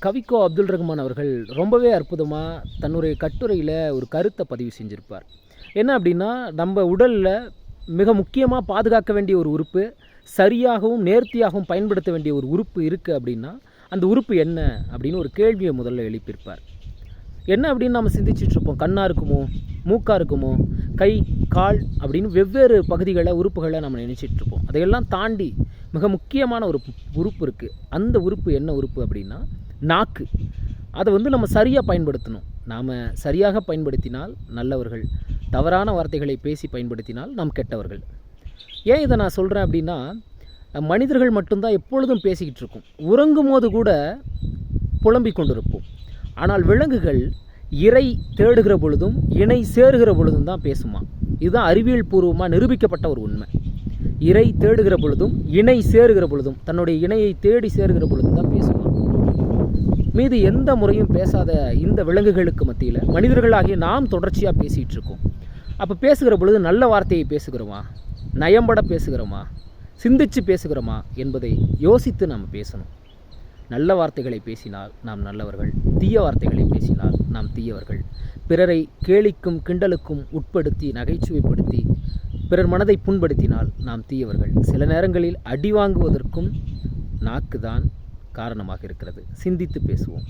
கவிக்கோ அப்துல் ரஹ்மான் அவர்கள் ரொம்பவே அற்புதமாக தன்னுடைய கட்டுரையில் ஒரு கருத்தை பதிவு செஞ்சுருப்பார். என்ன அப்படின்னா, நம்ம உடலில் மிக முக்கியமாக பாதுகாக்க வேண்டிய ஒரு உறுப்பு, சரியாகவும் நேர்த்தியாகவும் பயன்படுத்த வேண்டிய ஒரு உறுப்பு இருக்குது அப்படின்னா, அந்த உறுப்பு என்ன அப்படின்னு ஒரு கேள்வியை முதல்ல எழுப்பியிருப்பார். என்ன அப்படின்னு நம்ம சிந்திச்சிட்ருப்போம். கண்ணாக இருக்குமோ, மூக்காக இருக்குமோ, கை, கால் அப்படின்னு வெவ்வேறு பகுதிகளை, உறுப்புகளை நம்ம நினச்சிட்ருப்போம். அதையெல்லாம் தாண்டி மிக முக்கியமான ஒரு உறுப்பு இருக்குது. அந்த உறுப்பு என்ன உறுப்பு அப்படின்னா நாக்கு. அதை நம்ம சரியாக பயன்படுத்தணும். நாம் சரியாக பயன்படுத்தினால் நல்லவர்கள், தவறான வார்த்தைகளை பேசி பயன்படுத்தினால் நாம் கெட்டவர்கள். ஏன் இதை நான் சொல்கிறேன் அப்படின்னா, மனிதர்கள் மட்டும்தான் எப்பொழுதும் பேசிக்கிட்டு இருக்கோம். உறங்கும் போது கூட புலம்பிக் கொண்டிருப்போம். ஆனால் விலங்குகள் இரை தேடுகிற பொழுதும் இணை சேருகிற பொழுதும் தான் பேசுமா. இதுதான் அறிவியல் பூர்வமாக நிரூபிக்கப்பட்ட ஒரு உண்மை. இரை தேடுகிற பொழுதும் இணை சேருகிற பொழுதும், தன்னுடைய இணையை தேடி சேருகிற பொழுதும் தான் பேசுமா. மீது எந்த முறையும் பேசாத இந்த விலங்குகளுக்கு மத்தியில் மனிதர்களாகிய நாம் தொடர்ச்சியாக பேசிகிட்டு இருக்கோம். அப்போ பேசுகிற பொழுது நல்ல வார்த்தையை பேசுகிறோமா, நயம்பட பேசுகிறோமா, சிந்தித்து பேசுகிறோமா என்பதை யோசித்து நாம் பேசணும். நல்ல வார்த்தைகளை பேசினால் நாம் நல்லவர்கள், தீய வார்த்தைகளை பேசினால் நாம் தீயவர்கள். பிறரை கேலிக்கும் கிண்டலுக்கும் உட்படுத்தி நகைச்சுவைப்படுத்தி பிறர் மனதை புண்படுத்தினால் நாம் தீயவர்கள். சில நேரங்களில் அடி வாங்குவதற்கும் நாக்கு தான் காரணமாக இருக்கிறது. சிந்தித்து பேசுவோம்.